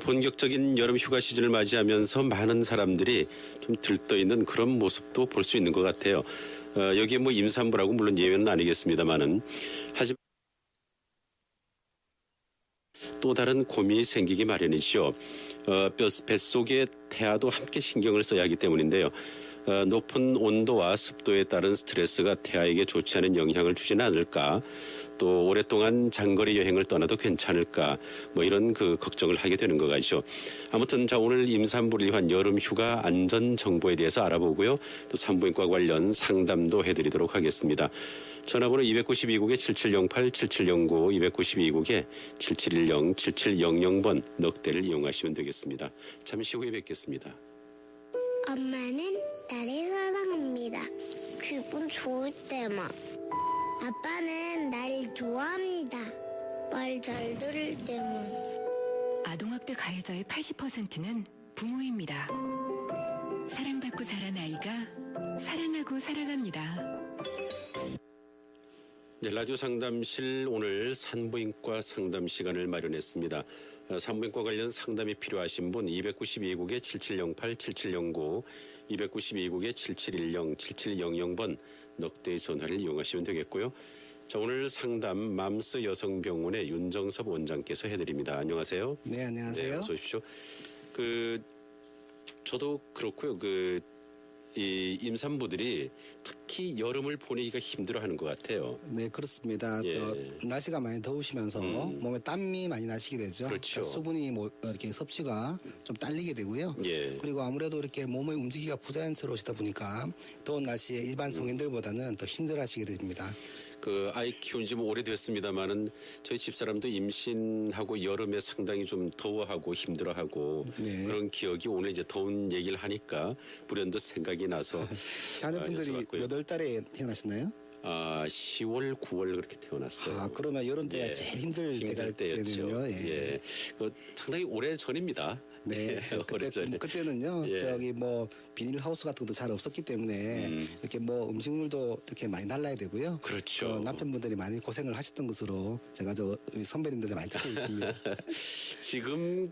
본격적인 여름 휴가 시즌을 맞이하면서 많은 사람들이 좀 들떠있는 그런 모습도 볼 수 있는 것 같아요. 여기에 뭐 임산부라고 물론 예외는 아니겠습니다만은 하지만 또 다른 고민이 생기기 마련이죠. 뱃속의 태아도 함께 신경을 써야 하기 때문인데요. 높은 온도와 습도에 따른 스트레스가 태아에게 좋지 않은 영향을 주지는 않을까, 또 오랫동안 장거리 여행을 떠나도 괜찮을까, 뭐 이런 걱정을 하게 되는 것 같죠. 아무튼 자, 오늘 임산부를 위한 여름 휴가 안전 정보에 대해서 알아보고요. 또 산부인과 관련 상담도 해드리도록 하겠습니다. 전화번호 292국에 7708, 7709, 292국에 7710, 7700번 넉대를 이용하시면 되겠습니다. 잠시 후에 뵙겠습니다. 엄마는 나를 사랑합니다. 기분 좋을 때만. 아빠는 나를 좋아합니다. 말 잘 들을 때만. 아동학대 가해자의 80%는 부모입니다. 사랑받고 자란 아이가 사랑하고 살아갑니다. 네, 라디오 상담실 오늘 산부인과 상담 시간을 마련했습니다. 산부인과 관련 상담이 필요하신 분 292국에 7708, 7709, 292국에 7710, 7700번 넉대의 전화를 이용하시면 되겠고요. 자, 오늘 상담 맘스 여성병원의 윤정섭 원장께서 해드립니다. 안녕하세요. 네, 안녕하세요. 네, 어서 오십시오. 저도 그렇고요. 이 임산부들이 특히 여름을 보내기가 힘들어하는 것 같아요. 네, 그렇습니다. 예. 날씨가 많이 더우시면서 몸에 땀이 많이 나시게 되죠. 그렇죠. 수분이 이렇게 섭취가 좀 딸리게 되고요. 예. 그리고 아무래도 이렇게 몸의 움직이기가 부자연스러우시다 보니까 더운 날씨에 일반 성인들보다는 더 힘들어하시게 됩니다. 아이 키운 지 뭐 오래됐습니다만은 저희 집사람도 임신하고 여름에 상당히 좀 더워하고 힘들어하고 네. 그런 기억이 오늘 이제 더운 얘기를 하니까 불현듯 생각이 나서 자녀분들이 여쭤봤고요. 몇 월 달에 태어나셨나요? 10월, 9월 그렇게 태어났어요. 그러면 여름 때가 예. 제일 힘들 때가 때였죠. 되는요. 예. 상당히 오래 전입니다. 네, 그때는요. 예. 비닐 하우스 같은 것도 잘 없었기 때문에 이렇게 음식물도 이렇게 많이 달라야 되고요. 그렇죠. 남편분들이 많이 고생을 하셨던 것으로 제가 선배님들 많이 듣고 있습니다. 지금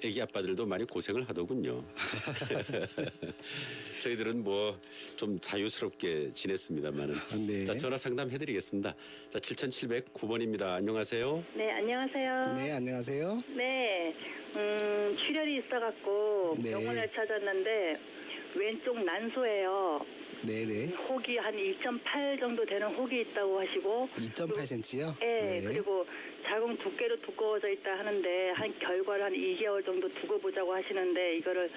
애기 아빠들도 많이 고생을 하더군요. 저희들은 좀 자유스럽게 지냈습니다만은. 네. 자, 전화 상담해드리겠습니다. 자, 7709번입니다. 안녕하세요. 네, 안녕하세요. 네, 안녕하세요. 네, 출혈이 있어갖고 네. 병원을 찾았는데 왼쪽 난소예요. 네네. 혹이 한 2.8 정도 되는 혹이 있다고 하시고 2.8cm요? 네, 그리고 자궁 두께로 두꺼워져 있다 하는데 한 결과를 한 2개월 정도 두고 보자고 하시는데 이거를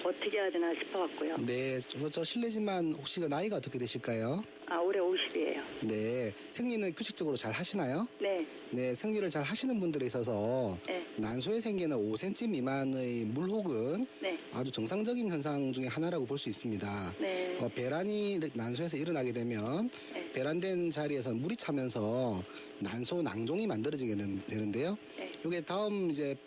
어떻게 해야 되나 싶어갖고요. 네, 저 실례지만 혹시 나이가 어떻게 되실까요? 올해 50이에요. 네, 생리는 규칙적으로 잘 하시나요? 네, 네, 생리를 잘 하시는 분들에 있어서 네. 난소에 생기는 5cm 미만의 물혹은 네. 아주 정상적인 현상 중에 하나라고 볼 수 있습니다. 네. 배란이 난소에서 일어나게 되면 네. 배란된 자리에서 물이 차면서 난소 낭종이 만들어지게 되는데요. 네. 이게 다음 이제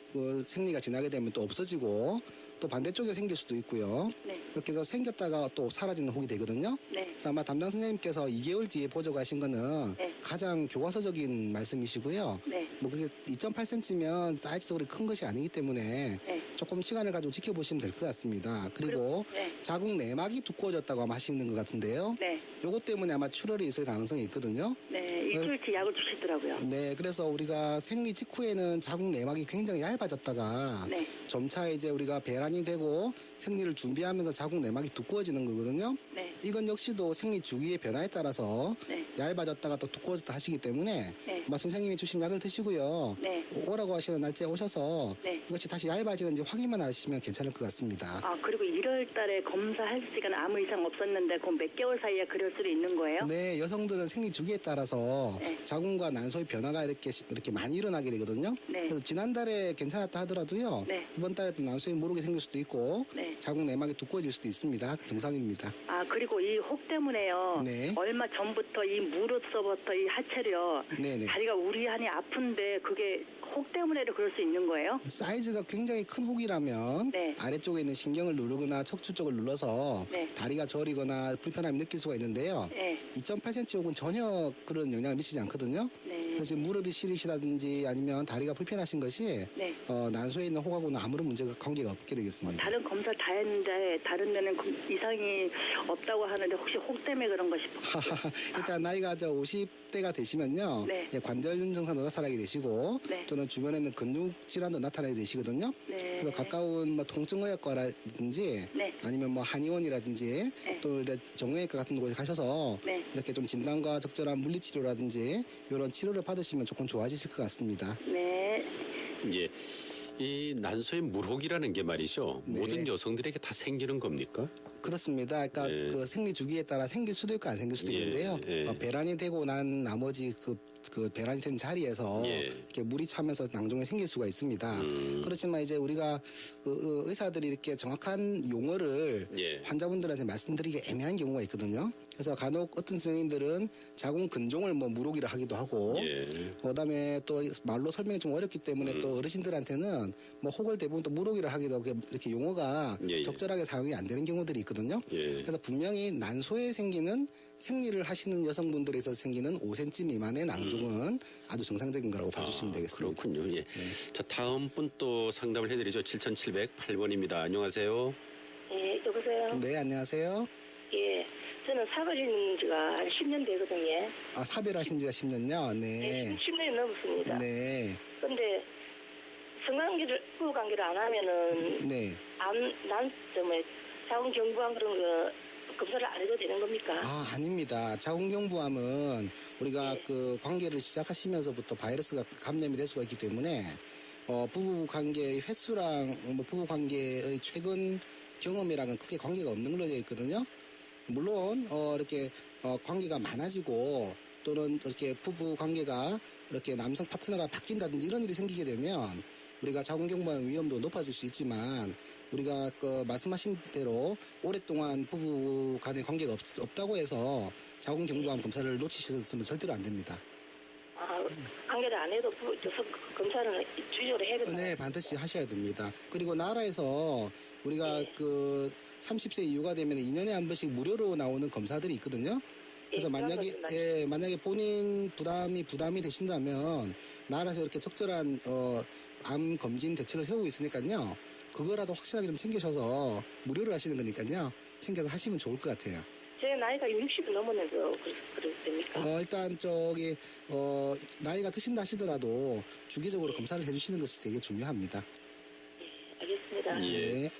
생리가 지나게 되면 또 없어지고 또 반대쪽에 생길 수도 있고요. 네. 이렇게 해서 생겼다가 또 사라지는 혹이 되거든요. 네. 그래서 아마 담당 선생님께서 2개월 뒤에 보자고 하신 거는 네. 가장 교과서적인 말씀이시고요. 네. 그게 2.8cm면 사이즈적으로 큰 것이 아니기 때문에 네. 조금 시간을 가지고 지켜보시면 될 것 같습니다. 그리고 네. 자궁 내막이 두꺼워졌다고 아마 하시는 것 같은데요. 네. 요것 때문에 아마 출혈이 있을 가능성이 있거든요. 네, 일주일치 약을 주시더라고요. 네, 그래서 우리가 생리 직후에는 자궁 내막이 굉장히 얇아졌다가 네. 점차 이제 우리가 배란이 되고 생리를 준비하면서 자궁 내막이 두꺼워지는 거거든요. 네. 이건 역시도 생리 주기의 변화에 따라서 네. 얇아졌다가 또 두꺼워졌다 하시기 때문에 네. 아마 선생님이 주신 약을 드시고요. 네. 오라고 하시는 날짜에 오셔서 네. 이것이 다시 얇아지는지 확인만 하시면 괜찮을 것 같습니다. 그리고 1월 달에 검사할 시간 아무 이상 없었는데 그 몇 개월 사이에 그럴 수도 있는 거예요? 네, 여성들은 생리 주기에 따라서 네. 자궁과 난소의 변화가 이렇게 많이 일어나게 되거든요. 네. 그래서 지난달에 괜찮았다 하더라도요. 네. 이번 달에도 난소에 모르게 생길 수도 있고 네. 자궁 내막이 두꺼워질 수도 있습니다. 정상입니다. 그리고 이 혹 때문에요. 네. 얼마 전부터 이 무릎서부터 이 하체를요. 네네. 다리가 우리하니 아픈데 그게 혹 때문에도 그럴 수 있는 거예요? 사이즈가 굉장히 큰 혹이라면 네. 아래쪽에 있는 신경을 누르거나 척추 쪽을 눌러서 네. 다리가 저리거나 불편함을 느낄 수가 있는데요. 네. 2.8cm 혹은 전혀 그런 영향을 미치지 않거든요. 네. 그래서 지금 무릎이 시리시다든지 아니면 다리가 불편하신 것이 네. 난소에 있는 혹하고는 아무런 문제가 관계가 없게 되겠습니다. 다른 검사 다 했는데 다른 데는 이상이 없다고 하는데 혹시 혹 때문에 그런 거 싶어요. 일단 나이가 50대가 되시면요. 네. 예, 관절 증상도 나타나게 되시고 네. 또는 주변에는 근육 질환도 나타나게 되시거든요. 네. 그래서 가까운 뭐 통증의학과라든지 네. 아니면 뭐 한의원이라든지 네. 또 이제 정형외과 같은 곳에 가셔서 네. 이렇게 좀 진단과 적절한 물리치료라든지 이런 치료를 받으시면 조금 좋아지실 것 같습니다. 네. 예. 이 난소의 물혹이라는 게 말이죠. 네. 모든 여성들에게 다 생기는 겁니까? 그렇습니다. 그러니까 예. 그 생리 주기에 따라 생길 수도 있고 안 생길 수도 예, 있는데요. 예. 배란이 되고 난 나머지 그 배란이 된 자리에서 예. 이렇게 물이 차면서 낭종이 생길 수가 있습니다. 그렇지만 이제 우리가 그 의사들이 이렇게 정확한 용어를 예. 환자분들한테 말씀드리기 애매한 경우가 있거든요. 그래서 간혹 어떤 선생님들은 자궁 근종을 뭐 물혹이라 하기도 하고 예. 그다음에 또 말로 설명이 좀 어렵기 때문에 또 어르신들한테는 뭐 혹을 대부분 또 물혹이라 하기도 하고 이렇게 용어가 예, 예. 적절하게 사용이 안 되는 경우들이 있거든요. 예. 그래서 분명히 난소에 생기는 생리를 하시는 여성분들에서 생기는 5cm 미만의 낭종은 아주 정상적인 거라고 봐주시면 되겠습니다. 그렇군요. 예. 자, 다음 분 또 상담을 해드리죠. 7708번입니다. 안녕하세요. 예, 여보세요? 네, 안녕하세요. 예, 저는 사거리는 지가 한 10년 되거든요. 아, 사별하신 지가 10년요? 네. 10년이 넘었습니다. 네. 근데 부부관계를 안 하면은 네. 자궁 경부암 그런 거 검사를 안 해도 되는 겁니까? 아, 아닙니다. 자궁경부암은 우리가 그 관계를 시작하시면서부터 바이러스가 감염이 될 수가 있기 때문에 부부 관계의 횟수랑 뭐 부부 관계의 최근 경험이랑은 크게 관계가 없는 걸로 되어 있거든요. 물론 이렇게 관계가 많아지고 또는 이렇게 부부 관계가 이렇게 남성 파트너가 바뀐다든지 이런 일이 생기게 되면 우리가 자궁경부암 위험도 높아질 수 있지만 우리가 그 말씀하신 대로 오랫동안 부부 간의 관계가 없다고 해서 자궁경부암 검사를 놓치셔서는 절대로 안 됩니다. 아, 관계를 안 해도 검사는 주의적으로 해야 되나요? 네, 반드시 하셔야 됩니다. 그리고 나라에서 우리가 그 30세 이후가 되면 2년에 한 번씩 무료로 나오는 검사들이 있거든요. 그래서 만약에 본인 부담이 되신다면 나라에서 이렇게 적절한 암 검진 대책을 세우고 있으니까요. 그거라도 확실하게 좀 챙기셔서 무료로 하시는 거니까요. 챙겨서 하시면 좋을 것 같아요. 제 나이가 60이 넘었는데 그래도 됩니까? 일단 나이가 드신다 하시더라도 주기적으로 검사를 해주시는 것이 되게 중요합니다. 알겠습니다. 예.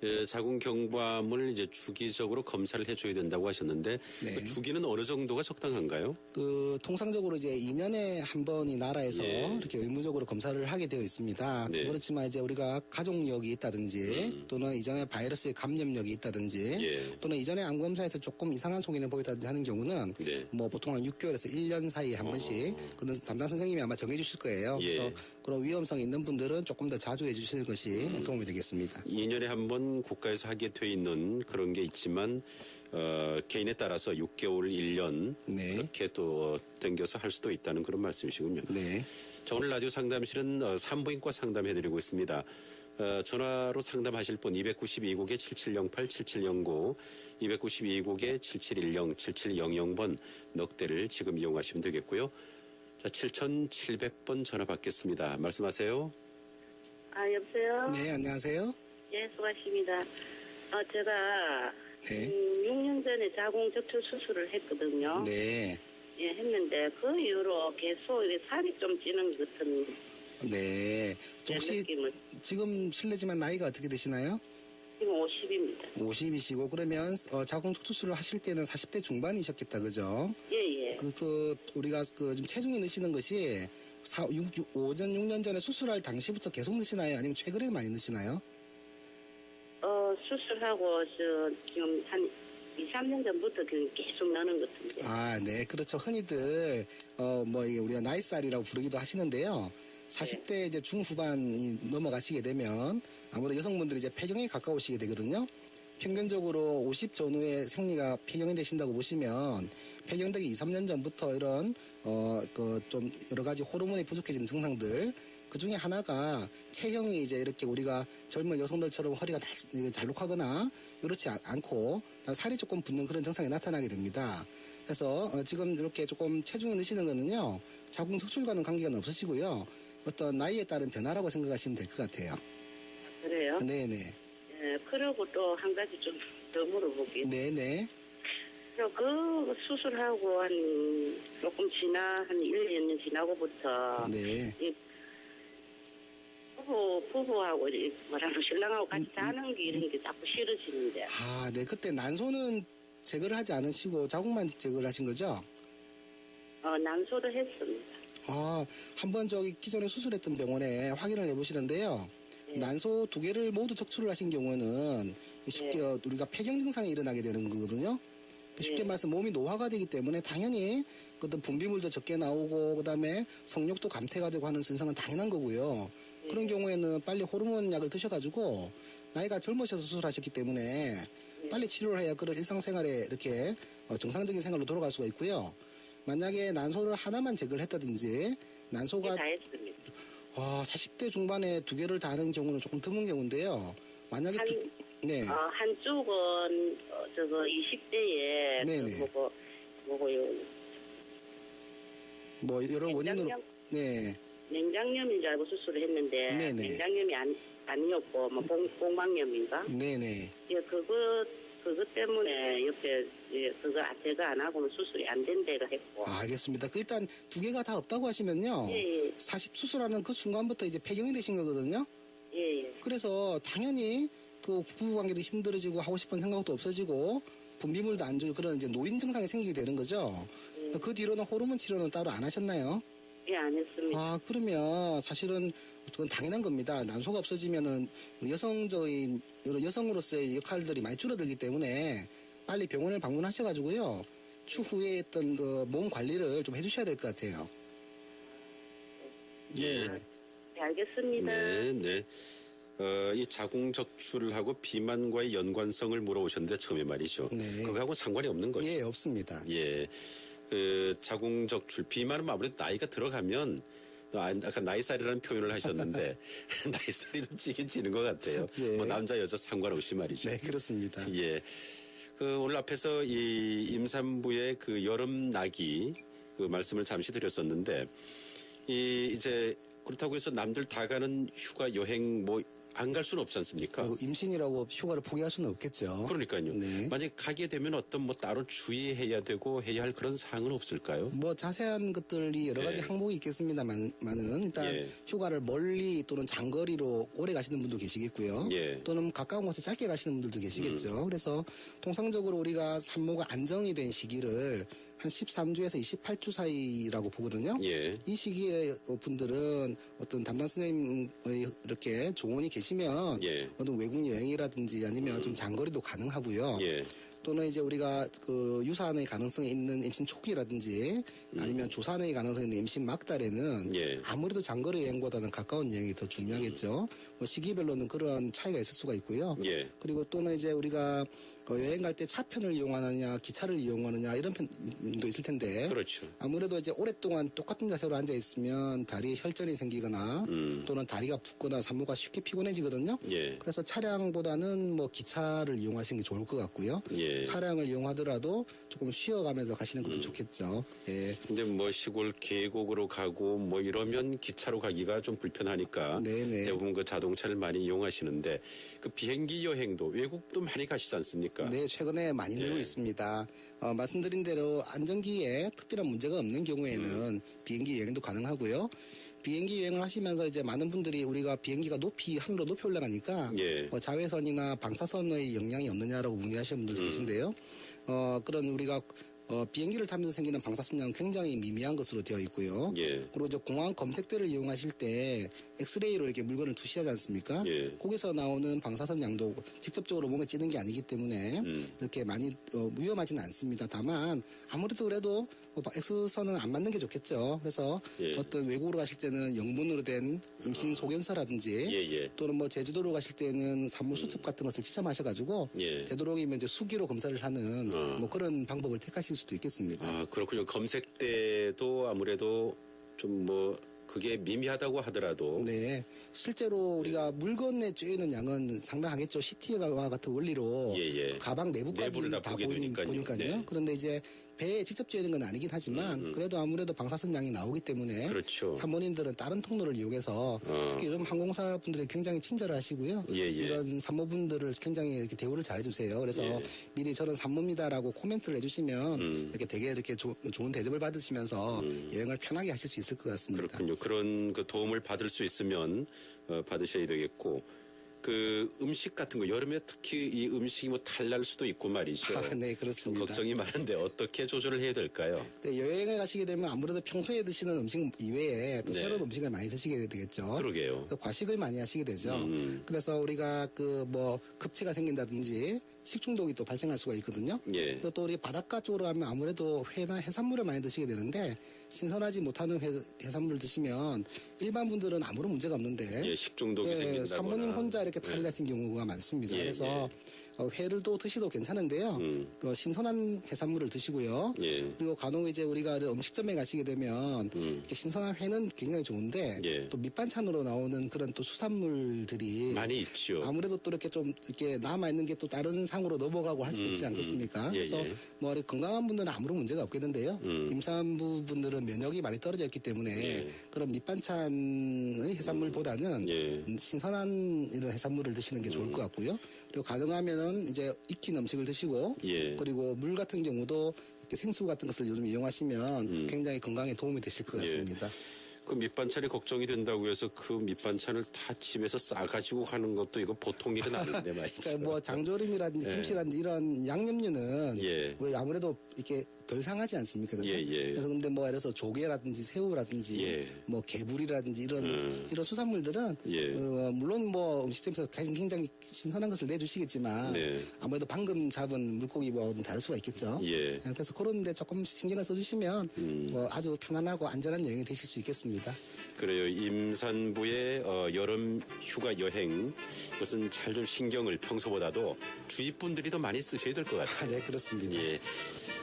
네. 자궁경부암을 이제 주기적으로 검사를 해줘야 된다고 하셨는데 네. 그 주기는 어느 정도가 적당한가요? 그 통상적으로 이제 2년에 한 번이 나라에서 예. 이렇게 의무적으로 검사를 하게 되어 있습니다. 네. 그렇지만 이제 우리가 가족력이 있다든지 또는 이전에 바이러스의 감염력이 있다든지 예. 또는 이전에 암 검사에서 조금 이상한 소견을 보였다든지 하는 경우는 네. 뭐 보통 한 6개월에서 1년 사이에 한 번씩 그는 담당 선생님이 아마 정해주실 거예요. 예. 그래서 그런 위험성 있는 분들은 조금 더 자주 해주시는 것이 도움이 되겠습니다. 2년에 한 번 국가에서 하게 돼 있는 그런 게 있지만 개인에 따라서 6개월, 1년 네. 그렇게 또 당겨서 할 수도 있다는 그런 말씀이시군요. 네. 자, 오늘 라디오 상담실은 산부인과 상담해드리고 있습니다. 전화로 상담하실 분 292국에 7708, 7709, 292국에 7710, 7700번 넉대를 지금 이용하시면 되겠고요. 자, 7700번 전화 받겠습니다. 말씀하세요. 아, 여보세요? 네, 안녕하세요. 예, 수고하십니다. 제가 네. 6년 전에 자궁 적출 수술을 했거든요. 네. 예, 했는데 그 이후로 계속 이게 살이 좀 찌는 것 같은 네. 혹시 느낌은. 지금 실례지만 나이가 어떻게 되시나요? 지금 50입니다. 50이시고 그러면 자궁 척추술을 하실 때는 40대 중반이셨겠다, 그죠? 예, 예. 우리가 좀 체중이 느시는 것이 6년 전에 수술할 당시부터 계속 느시나요? 아니면 최근에 많이 느시나요? 수술하고 지금 한 2, 3년 전부터 계속 나는 것 같은데. 아, 네. 그렇죠. 흔히들 이게 우리가 나이살이라고 부르기도 하시는데요. 40대 이제 중후반이 넘어가시게 되면 아무래도 여성분들이 이제 폐경에 가까우시게 되거든요. 평균적으로 50 전후에 생리가 폐경이 되신다고 보시면 폐경되기 2, 3년 전부터 이런 좀 여러 가지 호르몬이 부족해지는 증상들 그 중에 하나가 체형이 이제 이렇게 우리가 젊은 여성들처럼 허리가 잘록하거나 이렇지 않고 살이 조금 붙는 그런 증상이 나타나게 됩니다. 그래서 지금 이렇게 조금 체중이 느시는 거는요, 자궁 적출과는 관계가 없으시고요, 어떤 나이에 따른 변화라고 생각하시면 될 것 같아요. 그래요? 네네. 예, 그러고 또 한 가지 좀 더 물어볼게요. 네네. 그 수술하고 한 조금 한 1, 2년 지나고부터 네. 이 부부하고 뭐라고 신랑하고 같이 자는 게 이런 게 자꾸 싫어지는데. 아, 네. 그때 난소는 제거를 하지 않으시고 자궁만 제거를 하신 거죠? 난소도 했습니다. 아, 한번 저기 기존에 수술했던 병원에 확인을 해보시는데요. 네. 난소 2개를 모두 적출을 하신 경우는 쉽게 우리가 폐경 증상이 일어나게 되는 거거든요. 쉽게 말해서 몸이 노화가 되기 때문에 당연히 어떤 분비물도 적게 나오고 그다음에 성욕도 감퇴가 되고 하는 현상은 당연한 거고요. 그런 경우에는 빨리 호르몬 약을 드셔가지고 나이가 젊으셔서 수술하셨기 때문에 빨리 치료를 해야 그런 일상생활에 이렇게 정상적인 생활로 돌아갈 수가 있고요. 만약에 난소를 하나만 제거를 했다든지 난소가 다 했습니다. 40대 중반에 2개를 다 하는 경우는 조금 드문 경우인데요. 만약에 네. 한쪽은 저거 20대에 네네. 뭐고요? 뭐 여러 원인으로 네. 냉장염인 줄 알고 수술을 했는데 네네. 냉장염이 아니었고 뭐 봉방염인가? 네네. 예, 그것 때문에 옆에 그거 제가 안 하고는 수술이 안 된 데가 했고. 알겠습니다. 일단 2개가 다 없다고 하시면요. 예. 40 수술하는 그 순간부터 이제 폐경이 되신 거거든요. 예. 그래서 당연히 그 부부관계도 힘들어지고 하고 싶은 생각도 없어지고 분비물도 안 좋고 그런 이제 노인 증상이 생기게 되는 거죠. 그 뒤로는 호르몬 치료는 따로 안 하셨나요? 예, 안 했습니다. 아, 그러면 사실은 그건 당연한 겁니다. 난소가 없어지면은 여성적인 여성으로서의 역할들이 많이 줄어들기 때문에 빨리 병원을 방문하셔가지고요. 추후에 어떤 몸 관리를 좀 해주셔야 될 것 같아요. 예. 네, 알겠습니다. 네. 이 자궁 적출하고 비만과의 연관성을 물어보셨는데 처음에 말이죠. 네. 그거하고 상관이 없는 거죠. 예, 없습니다. 예. 그 자궁 적출 비만은 아무래도 나이가 들어가면 아까 나이살이라는 표현을 하셨는데 나이살이 좀 찌긴 찌는 것 같아요. 예. 뭐 남자 여자 상관없이 말이죠. 네, 그렇습니다. 예. 그 오늘 앞에서 이 임산부의 그 여름 나기 그 말씀을 잠시 드렸었는데 이제 그렇다고 해서 남들 다 가는 휴가 여행 뭐 안 갈 수는 없지 않습니까? 임신이라고 휴가를 포기할 수는 없겠죠. 그러니까요. 네. 만약 가게 되면 어떤 뭐 따로 주의해야 되고 해야 할 그런 사항은 없을까요? 뭐 자세한 것들이 여러 가지 예. 항목이 있겠습니다만은 일단 예. 휴가를 멀리 또는 장거리로 오래 가시는 분도 계시겠고요. 예. 또는 가까운 곳에 짧게 가시는 분들도 계시겠죠. 그래서 통상적으로 우리가 산모가 안정이 된 시기를 한 13주에서 28주 사이라고 보거든요. 예. 이 시기에 분들은 어떤 담당 선생님의 이렇게 조언이 계시면 예. 어떤 외국 여행이라든지 아니면 좀 장거리도 가능하고요. 예. 또는 이제 우리가 그 유산의 가능성이 있는 임신 초기라든지 아니면 조산의 가능성이 있는 임신 막달에는 예. 아무래도 장거리 여행보다는 가까운 여행이 더 중요하겠죠. 뭐 시기별로는 그런 차이가 있을 수가 있고요. 예. 그리고 또는 이제 우리가 여행 갈 때 차편을 이용하느냐 기차를 이용하느냐 이런 편도 있을 텐데 그렇죠. 아무래도 이제 오랫동안 똑같은 자세로 앉아 있으면 다리에 혈전이 생기거나 또는 다리가 붓거나 산모가 쉽게 피곤해지거든요. 예. 그래서 차량보다는 뭐 기차를 이용하시는 게 좋을 것 같고요. 예. 차량을 이용하더라도 조금 쉬어가면서 가시는 것도 좋겠죠. 예. 근데 뭐 시골 계곡으로 가고 뭐 이러면 기차로 가기가 좀 불편하니까 네네. 대부분 그 자동차를 많이 이용하시는데 그 비행기 여행도 외국도 많이 가시지 않습니까? 네, 최근에 많이 늘고 예. 있습니다. 말씀드린 대로 안전기에 특별한 문제가 없는 경우에는 비행기 여행도 가능하고요. 비행기 여행을 하시면서 이제 많은 분들이 우리가 비행기가 하늘로 높이 올라가니까 예. 자외선이나 방사선의 영향이 없느냐라고 문의하시는 분들도 계신데요. 그런 우리가 비행기를 타면서 생기는 방사선량은 굉장히 미미한 것으로 되어 있고요. 예. 그리고 이제 공항 검색대를 이용하실 때 엑스레이로 이렇게 물건을 투시하지 않습니까? 예. 거기서 나오는 방사선 양도 직접적으로 몸에 찌는 게 아니기 때문에 이렇게 많이 위험하지는 않습니다. 다만 아무래도 그래도 X선은 안 맞는 게 좋겠죠. 그래서 예. 어떤 외국으로 가실 때는 영문으로 된 임신 소견서라든지 예. 또는 뭐 제주도로 가실 때는 산모 수첩 같은 것을 지참하셔가지고 예. 되도록이면 이제 수기로 검사를 하는 뭐 그런 방법을 택하실 수도 있겠습니다. 아, 그렇군요. 검색 때도 아무래도 좀 뭐 그게 미미하다고 하더라도 네. 실제로 우리가 물건에 쬐는 양은 상당하겠죠. 시티와 같은 원리로 예, 예. 그 가방 내부까지 내부를 다 다 보게 되니까요. 보니까요. 네. 그런데 이제 배에 직접 쬐는 건 아니긴 하지만 그래도 아무래도 방사선 양이 나오기 때문에 그렇죠. 산모님들은 다른 통로를 이용해서 특히 이런 항공사 분들이 굉장히 친절하시고요. 예, 예. 이런 산모분들을 굉장히 이렇게 대우를 잘해주세요. 그래서 예. 미리 저는 산모입니다라고 코멘트를 해주시면 이렇게 되게 이렇게 좋은 대접을 받으시면서 여행을 편하게 하실 수 있을 것 같습니다. 그렇군요. 그런 그 도움을 받을 수 있으면 받으셔야 되겠고 그 음식 같은 거 여름에 특히 이 음식이 뭐 탈날 수도 있고 말이죠. 네, 그렇습니다. 걱정이 많은데 어떻게 조절을 해야 될까요? 네, 여행을 가시게 되면 아무래도 평소에 드시는 음식 이외에 또 네. 새로운 음식을 많이 드시게 되겠죠. 그러게요. 그래서 과식을 많이 하시게 되죠. 그래서 우리가 그 뭐 급체가 생긴다든지 식중독이 또 발생할 수가 있거든요. 예. 그리고 또 우리 바닷가 쪽으로 하면 아무래도 회나 해산물을 많이 드시게 되는데 신선하지 못하는 해산물을 드시면 일반 분들은 아무런 문제가 없는데 예, 식중독이 생긴다거나. 산모님 혼자 이렇게 탈이 예. 나신 경우가 많습니다. 예, 그래서 회를 또 드시도 괜찮은데요. 그 신선한 해산물을 드시고요. 예. 그리고 간혹 이제 우리가 음식점에 가시게 되면 이렇게 신선한 회는 굉장히 좋은데 예. 또 밑반찬으로 나오는 그런 또 수산물들이 많이 있죠. 아무래도 또 이렇게 좀 이렇게 남아 있는 게 또 다른 상으로 넘어가고 할 수도 있지 않겠습니까? 예, 그래서 예. 뭐 이렇게 건강한 분들은 아무런 문제가 없겠는데요. 임산부 분들은 면역이 많이 떨어져 있기 때문에 예. 그런 밑반찬의 해산물보다는 예. 신선한 이런 해산물을 드시는 게 좋을 것 같고요. 그리고 가능하면은 이제 익힌 음식을 드시고 예. 그리고 물 같은 경우도 이렇게 생수 같은 것을 요즘 이용하시면 굉장히 건강에 도움이 되실 것 예. 같습니다. 그 밑반찬이 걱정이 된다고 해서 그 밑반찬을 다 집에서 싸가지고 가는 것도 이거 보통 일은 아닌데 말이죠. 그러니까 뭐 장조림이라든지 예. 김치라든지 이런 양념류는 예. 뭐 아무래도 이렇게 덜 상하지 않습니까? 그죠? 예, 예. 그래서 근데 뭐 예를 들어서 조개라든지 새우라든지 예. 뭐 개불이라든지 이런 수산물들은 예. 물론 뭐 음식점에서 굉장히 신선한 것을 내주시겠지만 네. 아무래도 방금 잡은 물고기와는 다를 수가 있겠죠. 예. 그래서 그런데 조금 신경을 써주시면 뭐 아주 편안하고 안전한 여행이 되실 수 있겠습니다. 그래요. 임산부의 여름 휴가 여행 이것은 잘 좀 신경을 평소보다도 주위 분들이 더 많이 쓰셔야 될 것 같아요. 네, 그렇습니다. 예.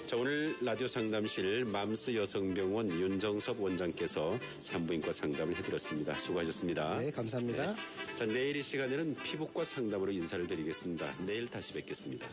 자, 오늘 라디오 상담실 맘스 여성병원 윤정섭 원장께서 산부인과 상담을 해드렸습니다. 수고하셨습니다. 네, 감사합니다. 자, 내일 이 시간에는 피부과 상담으로 인사를 드리겠습니다. 내일 다시 뵙겠습니다.